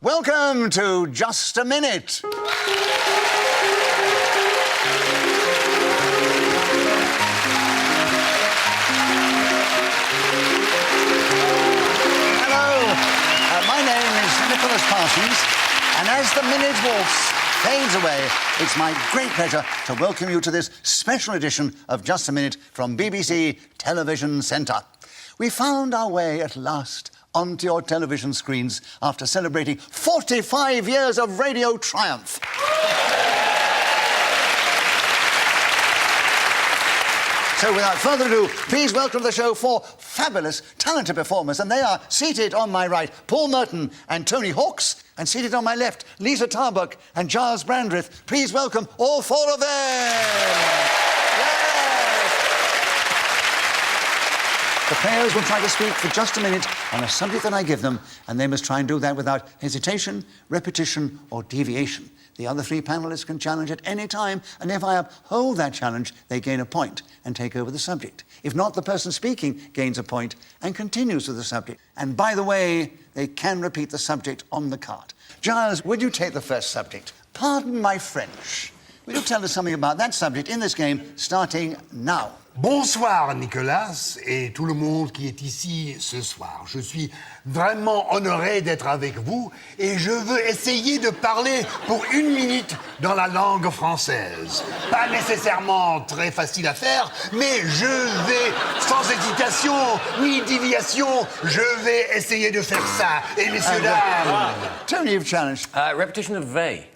Welcome to Just a Minute. My name is Nicholas Parsons, and as the minute waltz fades away, it's my great pleasure to welcome you to this special edition of Just a Minute from BBC Television Centre. We found our way at last onto your television screens after celebrating 45 years of radio triumph. So without further ado, please welcome to the show four fabulous, talented performers. And they are seated on my right, Paul Merton and Tony Hawks, and seated on my left, Liza Tarbuck and Gyles Brandreth. Please welcome all four of them. Yes. The players will try to speak for just a minute on a subject that I give them, and they must try and do that without hesitation, repetition, or deviation. The other three panellists can challenge at any time, and if I uphold that challenge, they gain a point and take over the subject. If not, the person speaking gains a point and continues with the subject. And by the way, they can repeat the subject on the card. Gyles, would you take the first subject? Pardon my French. Will you tell us something about that subject in this game, starting now? Bonsoir Nicolas et tout le monde qui est ici ce soir. Je suis vraiment honoré d'être avec vous et je veux essayer de parler pour 1 minute dans la langue française. Pas nécessairement très facile à faire, mais je vais, sans hésitation ni déviation, je vais essayer de faire ça. Et messieurs, dames... Tony, you've challenged. Repetition of they.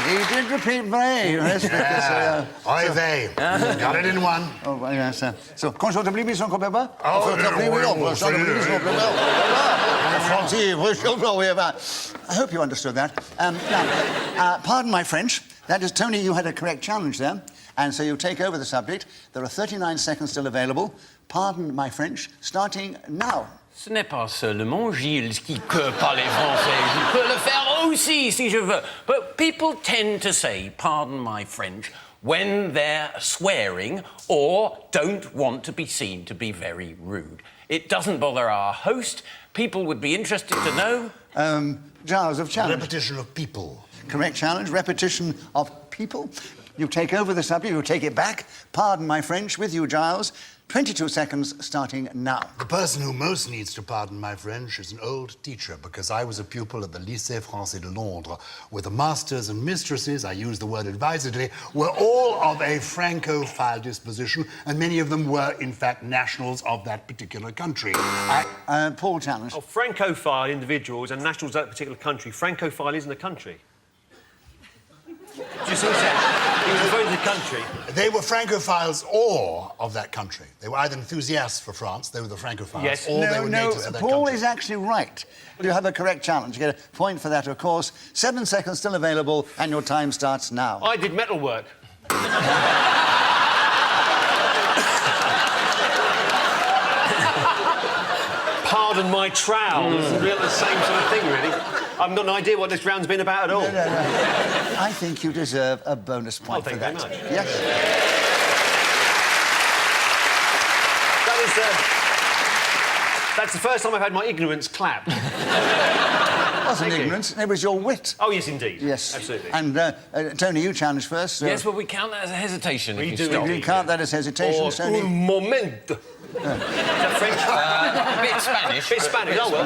He did repeat they. Yes, Yeah. Oi, they. Got it in one. Oh, yes. So, consultably, sans complément? Oh, I hope you understood that. Now, pardon my French. That is, Tony, you had a correct challenge there, and so you take over the subject. There are 39 seconds still available. Pardon my French, starting now. Ce n'est pas seulement Gyles qui peut parler français. Je peux le faire aussi si je veux. But people tend to say, pardon my French, when they're swearing or don't want to be seen to be very rude. It doesn't bother our host. People would be interested to know... Gyles of challenge. Repetition of people. Correct challenge, repetition of people. You take over the subject, you take it back. Pardon my French, with you, Gyles. 22 seconds, starting now. The person who most needs to pardon my French is an old teacher, because I was a pupil at the Lycée Français de Londres, where the masters and mistresses, I use the word advisedly, were all of a Francophile disposition, and many of them were, in fact, nationals of that particular country. Paul challenge. Oh, Francophile individuals and nationals of that particular country. Francophile isn't a country. Do you see what he said? He was referring to the country. They were Francophiles or of that country. They were either enthusiasts for France, they were the Francophiles, yes. or they were natives of that Paul country. is actually right. You have a correct challenge. You get a point for that, of course. 7 seconds still available, and your time starts now. I did metal work. Pardon my trowel. It's the same sort of thing, really. I've got no idea what this round's been about at all. No. I think you deserve a bonus point for that. Thank you very much. Yes. That's the first time I've had my ignorance clapped. It wasn't ignorance, it was your wit. Oh, yes, indeed. Yes. Absolutely. And, Tony, you challenged first. Yes, but we count that as a hesitation if you stop. You count that as hesitation, Or Tony. un momento. Is that French? A bit Spanish. Bit Spanish, oh well.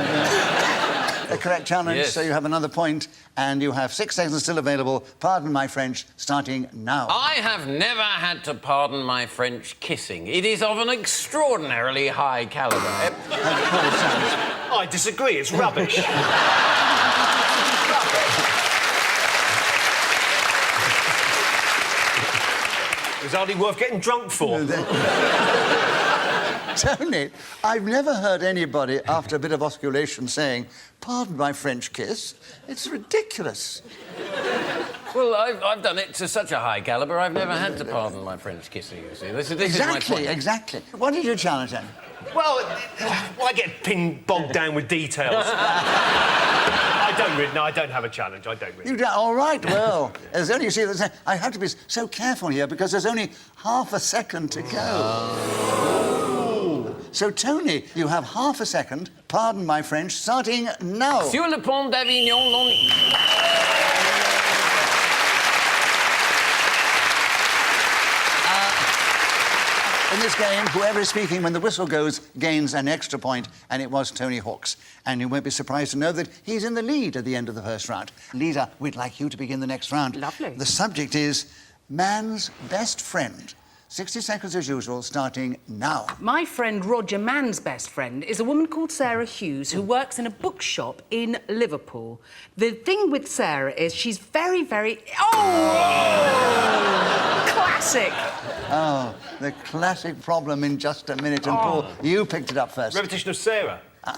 A correct challenge, Yes. so you have another point, and you have 6 seconds still available. Pardon my French, starting now. I have never had to pardon my French kissing. It is of an extraordinarily high calibre. I disagree, it's rubbish. It was hardly worth getting drunk for. Tony, I've never heard anybody, after a bit of osculation, saying, pardon my French kiss. It's ridiculous. Well, I've done it to such a high calibre, I've never had to pardon my French kissing, you see. This is my point. Exactly. What did you challenge then? Well, I get bogged down with details. I I don't have a challenge. I don't really. You don't? All right, well, there's only, you see, I have to be so careful here because there's only half a second to go. So, Tony, you have half a second, pardon my French, starting now. Sur le pont d'Avignon, In this game, whoever is speaking when the whistle goes gains an extra point, and it was Tony Hawk's. And you won't be surprised to know that he's in the lead at the end of the first round. Liza, we'd like you to begin the next round. Lovely. The subject is man's best friend. 60 seconds as usual, starting now. My friend Roger Mann's best friend is a woman called Sarah Hughes who works in a bookshop in Liverpool. The thing with Sarah is she's very, very... Oh! Classic. Oh, the classic problem in just a minute. And Paul, you picked it up first. Repetition of Sarah. You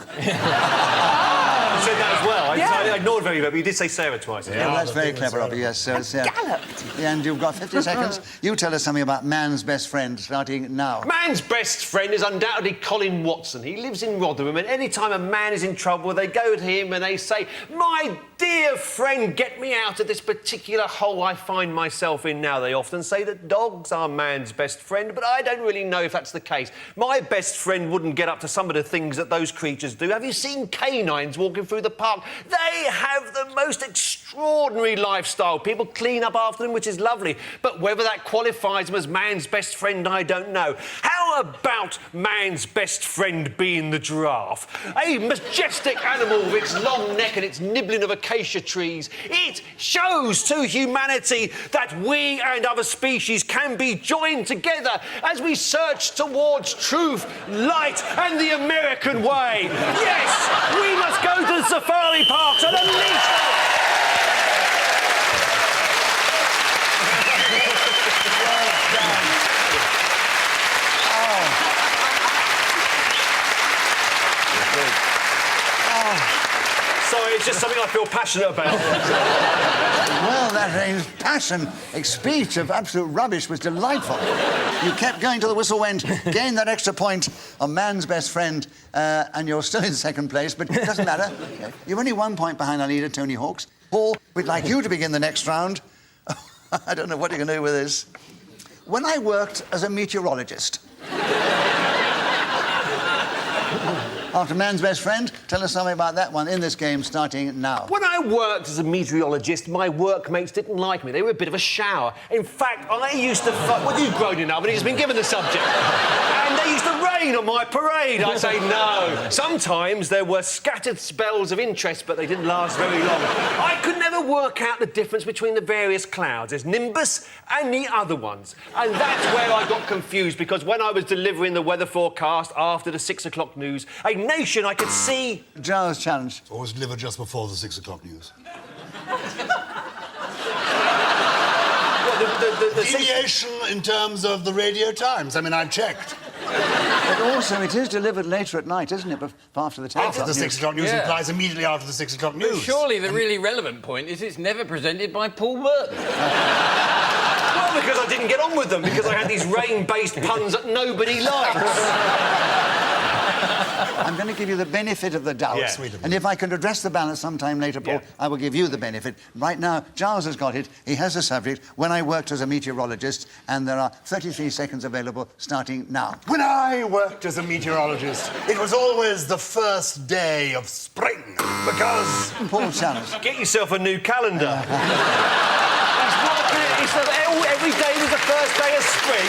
said that as well. I ignored very well, but you did say Sarah twice. Yeah, well, that's very clever of you, yes. So it's, Galloped. and you've got 50 seconds. You tell us something about man's best friend, starting now. Man's best friend is undoubtedly Colin Watson. He lives in Rotherham, and any time a man is in trouble, they go to him and they say, "My dear friend, get me out of this particular hole I find myself in now." They often say that dogs are man's best friend, but I don't really know if that's the case. My best friend wouldn't get up to some of the things that those creatures do. Have you seen canines walking through the park? They have the most extraordinary lifestyle. People clean up after them, which is lovely. But whether that qualifies them as man's best friend, I don't know. How about man's best friend being the giraffe? A majestic animal with its long neck and its nibbling of acacia trees. It shows to humanity that we and other species can be joined together as we search towards truth, light and the American way. Yes, we must go to the safari parks and unleash them. Sorry, it's just something I feel passionate about. Well, that passion, speech of absolute rubbish was delightful. You kept going till the whistle went, gained that extra point on man's best friend, and you're still in second place, but it doesn't matter. You're only 1 point behind our leader, Tony Hawk's. Paul, we'd like you to begin the next round. I don't know what you're going to do with this. When I worked as a meteorologist... After man's best friend, tell us something about that one in this game, starting now. When I worked as a meteorologist, my workmates didn't like me. They were a bit of a shower. In fact, I used to... Well, you've grown enough and he's been given the subject. And they used to rain on my parade. I'd say no. Sometimes there were scattered spells of interest, but they didn't last very long. I could never work out the difference between the various clouds. There's nimbus and the other ones. And that's where I got confused, because when I was delivering the weather forecast after the 6 o'clock news, a nation I could see... Gyles challenge. Always delivered just before the 6 o'clock news. Well, Deviation in terms of the radio times. I mean, I've checked. But also, it is delivered later at night, isn't it? After the 10 After the 6 o'clock news implies immediately after the 6 o'clock news. Surely the really relevant point is it's never presented by Paul Merton. Well, because I didn't get on with them, because I had these rain-based puns that nobody likes. I'm going to give you the benefit of the doubt. Yeah. Sweet of you. And if I can address the balance sometime later, Paul, I will give you the benefit. Right now, Gyles has got it. He has the subject. When I worked as a meteorologist, and there are 33 seconds available, starting now. When I worked as a meteorologist, it was always the first day of spring, because... Paul challenge. Get yourself a new calendar. Every day was the first day of spring.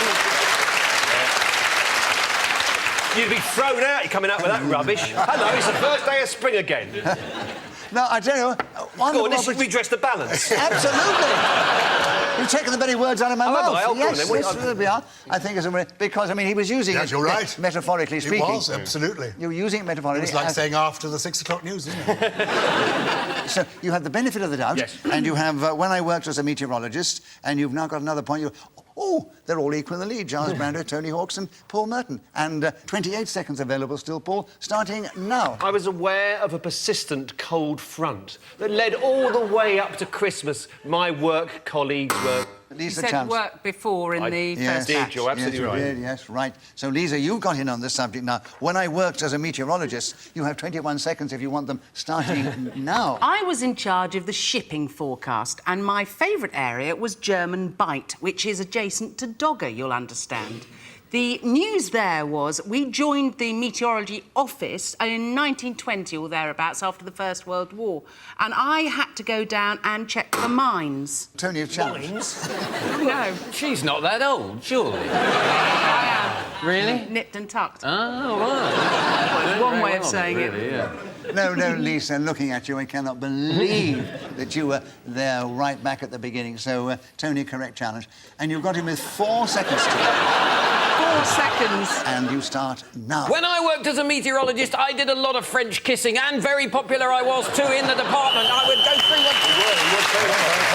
You'd be thrown out, you're coming out with that rubbish. Hello, it's the first day of spring again. No, I tell you, Go on, let's redress the balance. Absolutely. You've taken the very words out of my mouth. Have I? Yes, there we are. I think it's because, I mean, he was using Yes, it you're right. metaphorically speaking. It was, absolutely. You were using it metaphorically. It's like saying after the 6 o'clock news, isn't it? So you have the benefit of the doubt, yes. And you have when I worked as a meteorologist, and you've now got another point. Oh, they're all equal in the lead. Gyles, Brandreth, Tony Hawk's and Paul Merton. And 28 seconds available still, Paul, starting now. I was aware of a persistent cold front that led all the way up to Christmas. My work colleagues were You Lisa said chance. work before in the Yes. first Did, batch. you're absolutely Yes, you right. did, yes, right. So, Lisa, you got in on this subject now. When I worked as a meteorologist, you have 21 seconds if you want them starting now. I was in charge of the shipping forecast, and my favourite area was German Bight, which is adjacent to Dogger, you'll understand. The news there was we joined the meteorology office in 1920 or thereabouts after the First World War, and I had to go down and check the mines. Tony, a challenge. No, She's not that old, surely. I Really? am. Nipped and tucked. Oh, right. That's one way of saying it. Really, yeah. No, Lisa, looking at you, I cannot believe that you were there right back at the beginning. So, Tony, correct challenge. And you've got him with 4 seconds to go. 4 seconds. And you start now. When I worked as a meteorologist, I did a lot of French kissing, and very popular I was too in the department. I would go through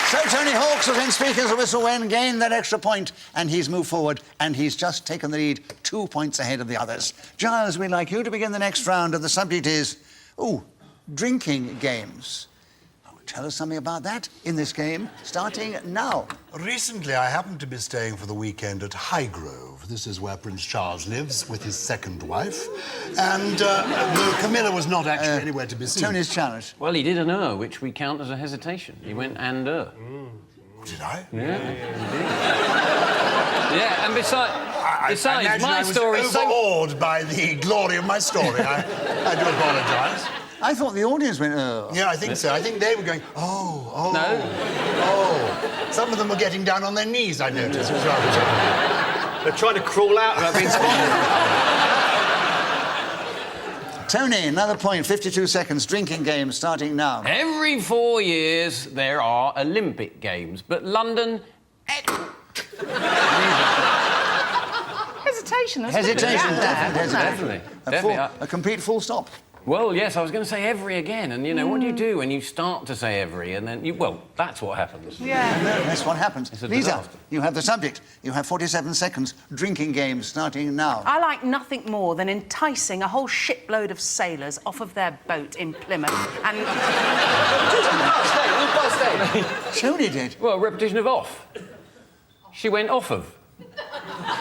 So Tony Hawkes was in Speaker's whistle when gained that extra point, and he's moved forward, and he's just taken the lead 2 points ahead of the others. Gyles, we'd like you to begin the next round, and the subject is, drinking games. Tell us something about that in this game, starting now. Recently, I happened to be staying for the weekend at Highgrove. This is where Prince Charles lives with his second wife. And Camilla was not actually anywhere to be seen. Tony's challenge. Well, he did an which we count as a hesitation. He went and Did I? Yeah, and besides, I imagine my I was story is so... overawed by the glory of my story. I do apologise. I thought the audience went, Yeah, I think so. I think they were going, oh. No. Some of them were getting down on their knees, I noticed. It was rather They're trying to crawl out without being spotted. Tony, another point, 52 seconds, drinking games, starting now. Every 4 years there are Olympic Games, but London... Hesitation. That's Hesitation, definitely. definitely. Definitely. A complete full stop. Well, yes, I was going to say every again, and, you know, what do you do when you start to say every, and then well, that's what happens. Yeah. That's what happens. It's a Lisa, disaster. you have the subject. You have 47 seconds, drinking games, starting now. I like nothing more than enticing a whole shipload of sailors off of their boat in Plymouth and... Tony did. Well, a repetition of off. She went off of.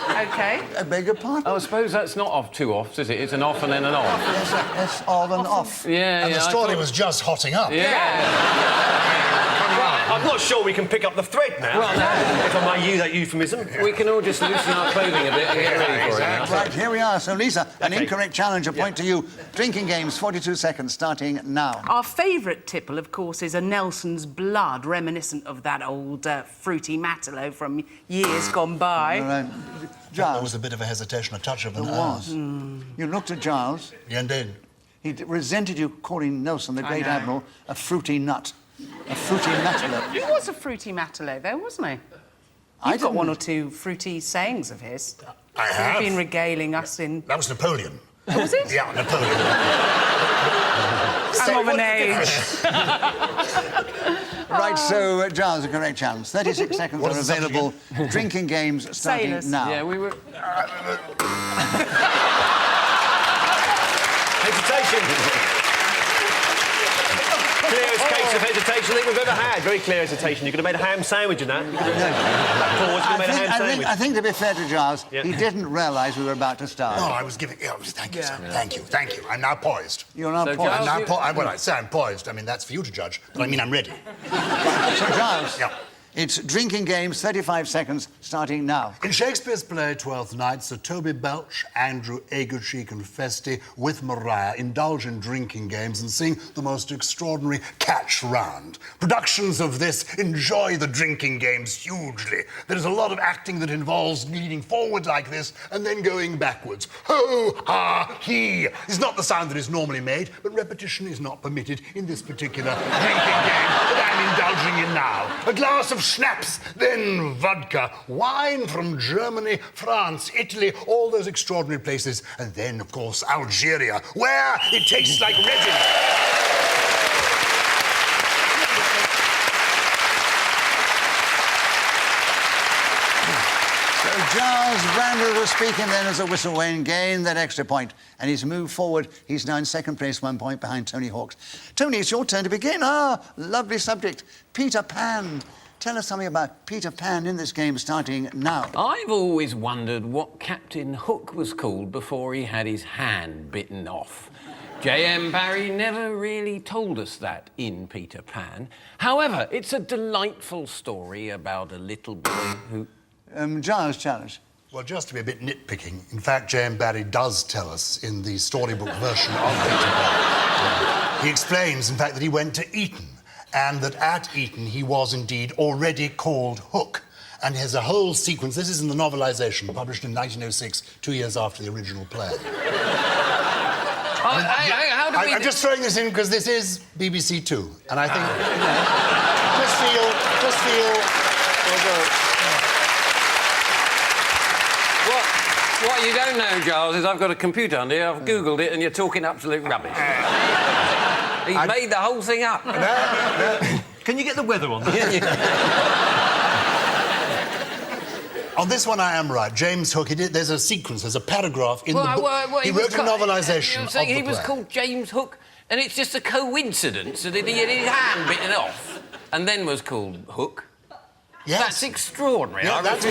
OK. I beg your pardon? Oh, I suppose that's not off two offs, is it? It's an off and then an off. Yes, on and off. Yeah, And the story was just hotting up. I'm not sure we can pick up the thread now. Well, no. If I may use that euphemism. We can all just loosen our clothing a bit and get ready for it now. Right, here we are. So, Lisa, an Okay. incorrect challenge, a point to you. Drinking games, 42 seconds, starting now. Our favourite tipple, of course, is a Nelson's Blood, reminiscent of that old fruity Matelot from years gone by. There Giles, was a bit of a hesitation, a touch of an there was. You looked at Giles. Yeah, indeed. He resented you calling Nelson, the great know. admiral, a fruity nut. A fruity Matelot. He was a fruity Matelot, though, wasn't he? I You've got didn't- one or two fruity sayings of his. I have. You've been regaling us in... That was Napoleon. Oh, was it? Yeah, Napoleon. I'm of an age. Right, so, Giles, a correct challenge. 36 seconds What are is the subject available. Drinking games, starting Sailors. now. Yeah, we were... Hesitation. Clearest case of hesitation I think we've ever had. Very clear hesitation. You could have made a ham sandwich in that. That pause, you could have made a ham sandwich. I think, to be fair to Giles, Yeah. he didn't realise we were about to start. No, I was giving... Yeah, thank you, sir. Thank you. I'm now poised. You're not So, poised. I'm Giles, now well, I say I'm poised. I mean, that's for you to judge. But I mean, I'm ready. So, Giles, Yeah. it's drinking games, 35 seconds, starting now. In Shakespeare's play Twelfth Night, Sir Toby Belch, Andrew Aguecheek and Feste with Maria indulge in drinking games and sing the most extraordinary catch round. Productions of this enjoy the drinking games hugely. There is a lot of acting that involves leaning forward like this and then going backwards. Ho, ha, he is not the sound that is normally made, but repetition is not permitted in this particular drinking game that I'm indulging in now. A glass of schnapps, then vodka, wine from Germany, France, Italy, all those extraordinary places, and then, of course, Algeria, where it tastes like resin. So, Gyles Brandreth was speaking then as a whistle Wayne gained that extra point, and he's moved forward. He's now in second place, 1 point behind Tony Hawks. Tony, it's your turn to begin. Ah, lovely subject. Peter Pan. Tell us something about Peter Pan in this game starting now. I've always wondered what Captain Hook was called before he had his hand bitten off. J.M. Barrie never really told us that in Peter Pan. However, it's a delightful story about a little boy who... Giles, challenge. Well, just to be a bit nitpicking, in fact, J.M. Barrie does tell us in the storybook version of Peter Pan. He explains, in fact, that he went to Eton, and that at Eton he was indeed already called Hook. And he has a whole sequence. This is in the novelisation, published in 1906, 2 years after the original play. How do we... I'm just throwing this in because this is BBC Two, and I think just feel. What you don't know, Giles, is I've got a computer under here. I've Googled it, and you're talking absolute rubbish. He's made the whole thing up. No. Can you get the weather on this? On this one, I am right. James Hook. There's a sequence. There's a paragraph in the book. He wrote a novelisation of the play. He was called James Hook, and it's just a coincidence that he had his hand bitten off, and then was called Hook. Yes. That's extraordinary. Yeah, that's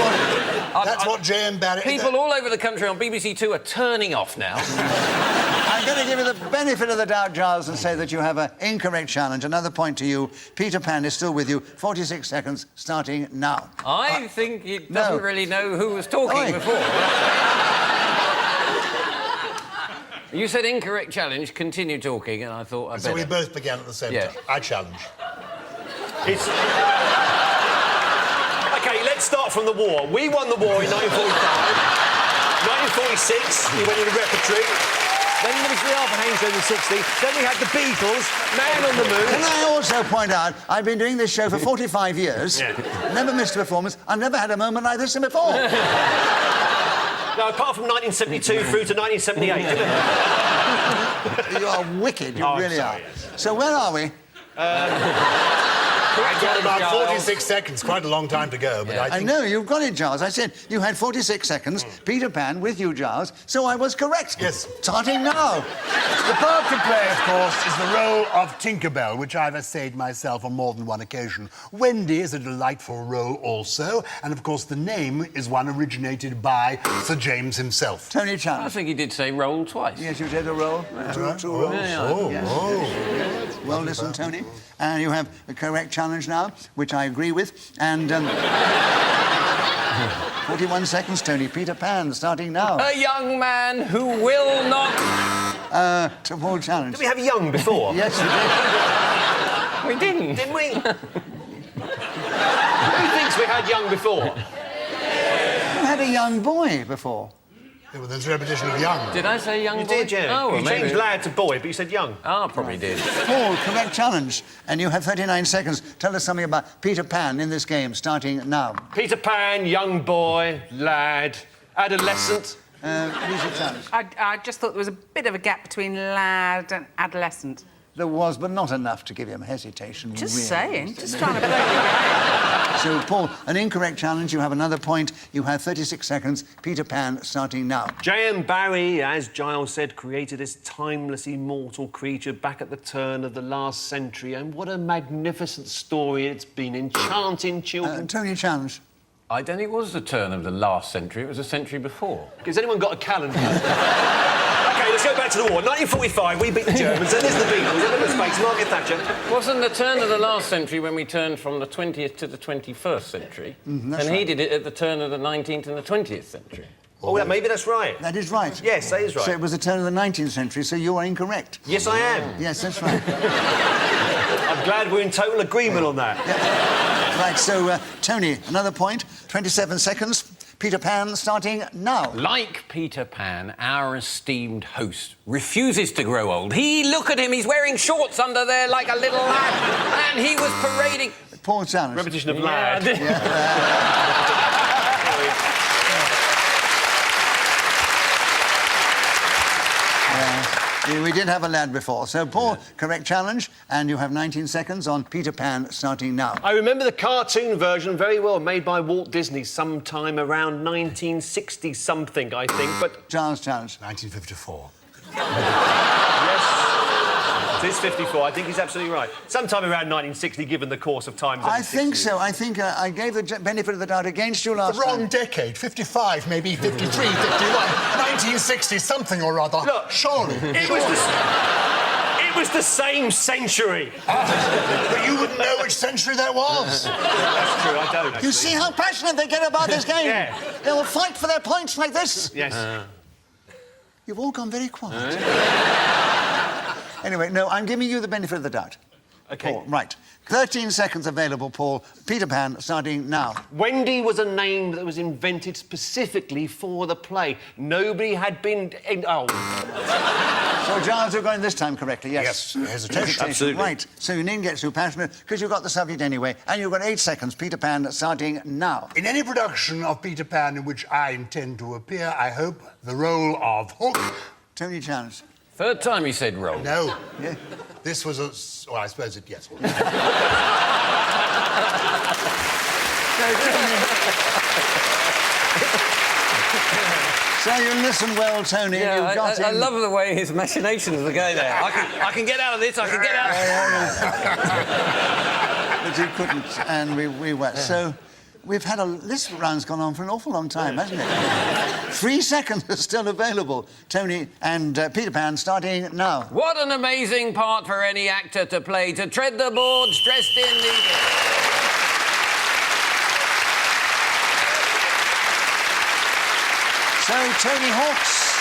what J.M. Barrie... People all over the country on BBC Two are turning off now. I'm going to give you the benefit of the doubt, Giles, and say that you have an incorrect challenge. Another point to you. Peter Pan is still with you. 46 seconds, starting now. I think he doesn't really know who was talking before. You said incorrect challenge, continue talking, and I thought I'd So we both began at the same time. I challenge. It's... OK, let's start from the war. We won the war in 1945. 1946, we went into repertory. Then there was the Arthur in the 60s. Then we had the Beatles, Man on the Moon. Can I also point out, I've been doing this show for 45 years, never missed a performance, I've never had a moment like this before. No, apart from 1972 through to 1978. You are wicked, you really are. Yes. So where are we? I've got about 46 seconds, quite a long time to go, but I think... I know, you've got it, Giles. I said you had 46 seconds, Peter Pan with you, Giles, so I was correct. Yes. Starting now. The part to play, of course, is the role of Tinkerbell, which I've essayed myself on more than one occasion. Wendy is a delightful role also, and of course the name is one originated by Sir James himself. Tony I Challenge. think he did say roll twice. Yes, you did a roll. Two rolls. Yeah. Well listened, Tony. And you have a correct challenge now, which I agree with. And 41 seconds, Tony. Peter Pan, starting now. A young man who will not... To full challenge. Did we have Young before? Yes, you We didn't. Didn't we? Who thinks we had Young before? did. You had a young boy before. Yeah, well, there's a repetition of Young. Did I say young You boy? did, yeah. Oh, well, you maybe. changed lad to boy, but you said young. Oh, probably did. Paul, correct challenge. And you have 39 seconds. Tell us something about Peter Pan in this game, starting now. Peter Pan, young boy, lad, adolescent. Lisa challenge. I just thought there was a bit of a gap between lad and adolescent. There was, but not enough to give him hesitation. Just really. saying, just trying to play the game. So, Paul, an incorrect challenge. You have another point. You have 36 seconds. Peter Pan, starting now. J.M. Barrie, as Gyles said, created this timeless, immortal creature back at the turn of the last century. And what a magnificent story it's been, enchanting children. Tony Challenge. I don't think it was the turn of the last century, it was a century before. Has anyone got a calendar? OK, let's go back to the war. 1945, we beat the Germans, then there's the Beatles, then there's space, Margaret Thatcher. Wasn't the turn of the last century when we turned from the 20th to the 21st century? And he did it at the turn of the 19th and the 20th century. Oh, yeah, maybe that's right. That is right. Yes, that is right. So it was the turn of the 19th century, so you are incorrect. Yes, I am. Yes, that's right. I'm glad we're in total agreement on that. Right, so, Tony, another point. 27 seconds. Peter Pan, starting now. Like Peter Pan, our esteemed host refuses to grow old. Look at him, he's wearing shorts under there like a little lad, and he was parading... Paul Challenge. Repetition of lad. We did have a lad before. So, Paul, correct challenge, and you have 19 seconds on Peter Pan starting now. I remember the cartoon version very well, made by Walt Disney sometime around 1960-something, I think, but... Gyles challenge. 1954. Yes, it is 54. I think he's absolutely right. Sometime around 1960, given the course of time. I think so. I think I gave the benefit of the doubt against you last The wrong time. decade. 55, maybe 53, 51. 1960 something or other. Look, surely. It was the same century. But you wouldn't know which century that was. That's true, I don't, actually. You see how passionate they get about this game? Yeah. They will fight for their points like this. Yes. You've all gone very quiet. Anyway, no, I'm giving you the benefit of the doubt. OK. Paul, right. 13 seconds available, Paul. Peter Pan, starting now. Wendy was a name that was invented specifically for the play. Nobody had been... So, Giles, you're going this time correctly, yes? Yes, hesitation. Absolutely. Right. So you needn't get too passionate, because you've got the subject anyway, and you've got 8 seconds. Peter Pan, starting now. In any production of Peter Pan in which I intend to appear, I hope the role of Hook... Tony challenge. Third time you said roll. No. Yeah. This was a... Well, I suppose it... Yes. So you listen well, Tony. Yeah, You've got I him. love the way his machinations are going there. I can get out of this, I can get out of But you couldn't, and we were. So we've had this round's gone on for an awful long time, hasn't it? 3 seconds are still available. Tony and Peter Pan starting now. What an amazing part for any actor to play, to tread the boards dressed in the... So Tony Hawks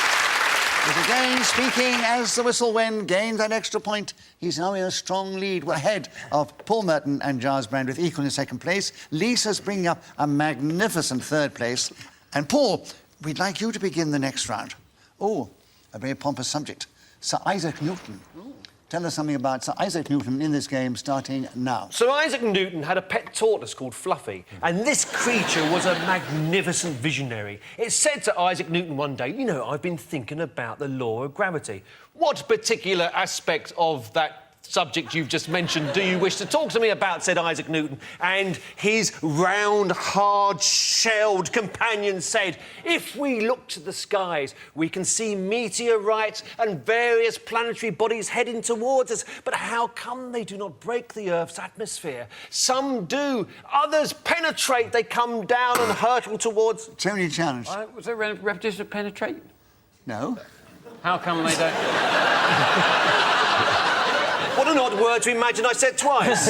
is again speaking as the whistle when gained that extra point. He's now in a strong lead. We're ahead of Paul Merton and Gyles Brandreth, equal in second place. Lisa's bringing up a magnificent third place. And Paul, we'd like you to begin the next round. Oh, a very pompous subject. Sir Isaac Newton. Tell us something about Sir Isaac Newton in this game, starting now. Sir Isaac Newton had a pet tortoise called Fluffy, and this creature was a magnificent visionary. It said to Isaac Newton one day, you know, I've been thinking about the law of gravity. What particular aspect of that subject you've just mentioned do you wish to talk to me about, said Isaac Newton. And his round, hard-shelled companion said, if we look to the skies, we can see meteorites and various planetary bodies heading towards us. But how come they do not break the Earth's atmosphere? Some do. Others penetrate. They come down and hurtle towards... Tony challenge. Was there a repetition of penetrate? No. How come they don't... What an odd word to imagine I said twice.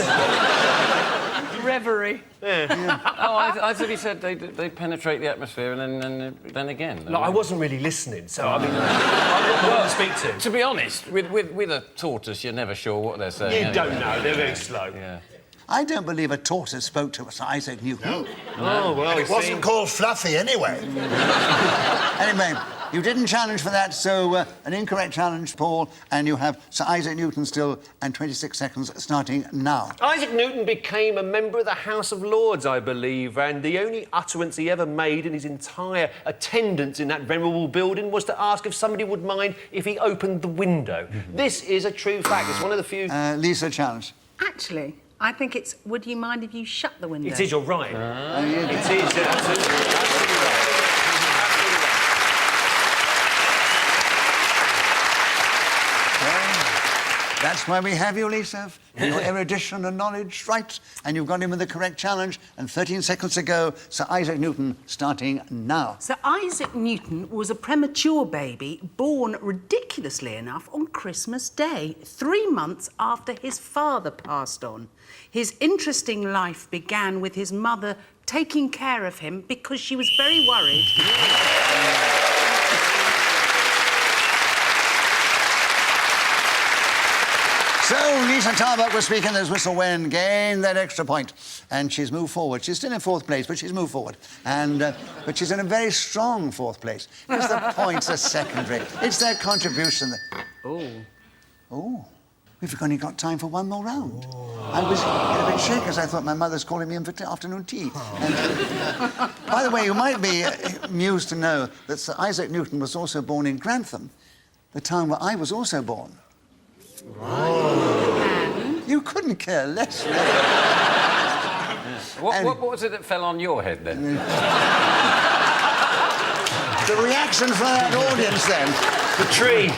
Reverie. Oh, I thought he said they penetrate the atmosphere and then again. No, I wasn't really listening, so I mean, I'm not the one to speak to. To be honest, with a tortoise, you're never sure what they're saying. You don't know, they're very slow. Yeah. I don't believe a tortoise spoke to Sir Isaac Newton. No. Oh, well, It wasn't called Fluffy anyway. Anyway, you didn't challenge for that, so an incorrect challenge, Paul, and you have Sir Isaac Newton still, and 26 seconds starting now. Isaac Newton became a member of the House of Lords, I believe, and the only utterance he ever made in his entire attendance in that venerable building was to ask if somebody would mind if he opened the window. This is a true fact. It's one of the few... Lisa challenge. Actually, I think it's, would you mind if you shut the window? It is, you're right. Yeah. It is, absolutely. Absolutely right. That's why we have you, Lisa. Your erudition and knowledge, right? And you've got him with the correct challenge. And 13 seconds to go, Sir Isaac Newton starting now. Sir Isaac Newton was a premature baby born, ridiculously enough, on Christmas Day, 3 months after his father passed on. His interesting life began with his mother taking care of him because she was very worried. So, Lisa Tarbuck was speaking as whistle when gained that extra point. And she's moved forward. She's still in fourth place, but she's moved forward. And, but she's in a very strong fourth place. Because the points are secondary. It's their contribution that... Oh. We've only got time for one more round. I was a bit shaken as I thought my mother's calling me in for afternoon tea. And, by the way, you might be amused to know that Sir Isaac Newton was also born in Grantham, the town where I was also born. And You couldn't care less, really. What was it that fell on your head then? The reaction from that audience, then. The tree.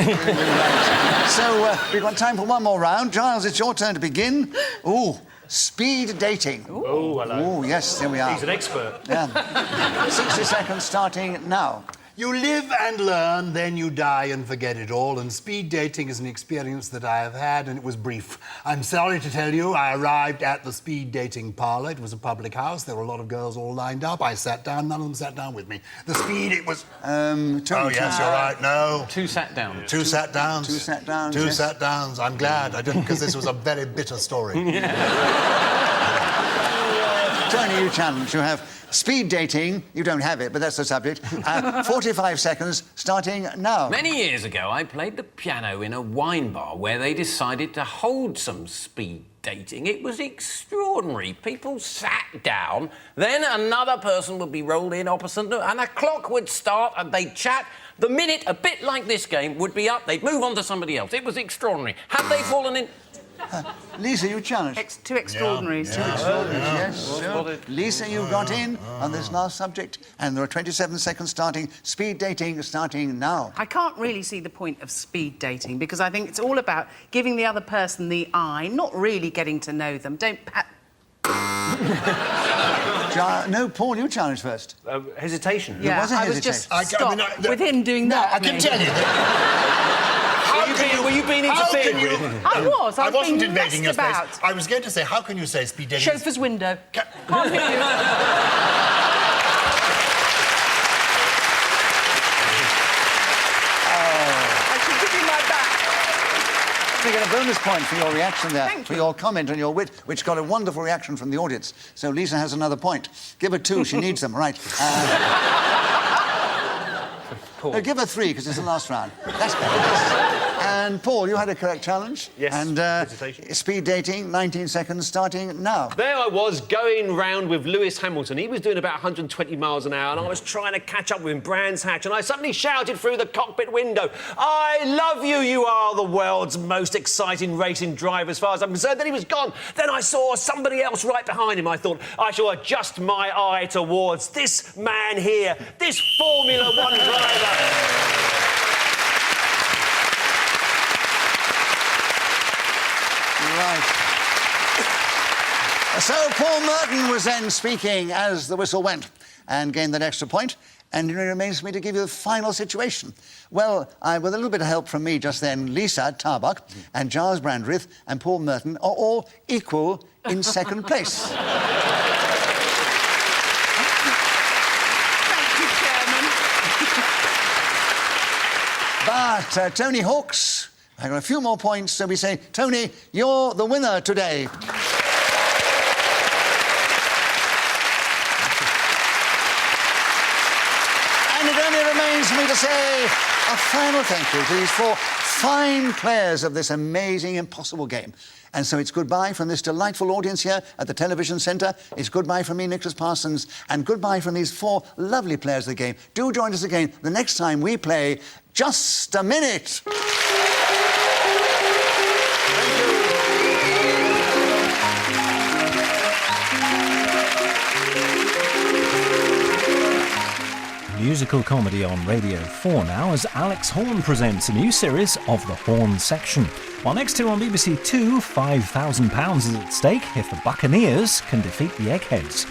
So, we've got time for one more round. Gyles, it's your turn to begin. Ooh, speed dating. Oh, hello. Ooh, yes, here we are. He's an expert. Yeah. 60 seconds starting now. You live and learn, then you die and forget it all. And speed dating is an experience that I have had, and it was brief. I'm sorry to tell you, I arrived at the speed dating parlour. It was a public house. There were a lot of girls all lined up. I sat down. None of them sat down with me. The speed, it was... Tony, Oh, yes, you're right. No. Two sat down. Two sat downs. Two sat downs, Two yes. sat downs. I'm glad I didn't, because this was a very bitter story. Tony, you challenge. You have speed dating. You don't have it, but that's the subject. 45 seconds starting now. Many years ago, I played the piano in a wine bar where they decided to hold some speed dating. It was extraordinary. People sat down, then another person would be rolled in opposite them, and a clock would start, and they'd chat. The minute, a bit like this game, would be up, they'd move on to somebody else. It was extraordinary. Had they fallen in... Lisa, you challenge. two extraordinaries. Two extraordinaries, yes. Sure. Lisa, you got in on this last subject, and there are 27 seconds starting. Speed dating starting now. I can't really see the point of speed dating because I think it's all about giving the other person the eye, not really getting to know them. Don't pat... No, Paul, you challenge first. Hesitation. Yeah, was a I was hesitation. just stopped with him doing that. I can tell you that. Were you being interfered with? I was. I wasn't being invading your messed space. about. I was going to say, how can you say speed dating? Chauffeur's window. Can't hear you. I should give you my back. You get a bonus point for your reaction there, Thank for you. your comment and your wit, which got a wonderful reaction from the audience. So Lisa has another point. Give her 2, she needs them, right. No, give her 3, because it's the last round. That's better. And Paul, you had a correct challenge. Yes, And hesitation. speed dating, 19 seconds starting now. There I was, going round with Lewis Hamilton. He was doing about 120 miles an hour, and I was trying to catch up with him, Brands Hatch, and I suddenly shouted through the cockpit window, "I love you, you are the world's most exciting racing driver as far as I'm concerned." Then he was gone. Then I saw somebody else right behind him. I thought, I shall adjust my eye towards this man here, this Formula One driver. Right. So Paul Merton was then speaking as the whistle went and gained that extra point. And it remains for me to give you the final situation. Well, with a little bit of help from me just then, Liza Tarbuck and Gyles Brandreth and Paul Merton are all equal in second place. Thank you, Chairman. But Tony Hawks, I got a few more points, so we say, Tony, you're the winner today. And it only remains for me to say a final thank you to these 4 fine players of this amazing, impossible game. And so it's goodbye from this delightful audience here at the Television Centre. It's goodbye from me, Nicholas Parsons, and goodbye from these 4 lovely players of the game. Do join us again the next time we play Just a Minute. Musical comedy on Radio 4 now as Alex Horne presents a new series of The Horne Section. While next to on BBC 2, £5,000 is at stake if the Buccaneers can defeat the Eggheads.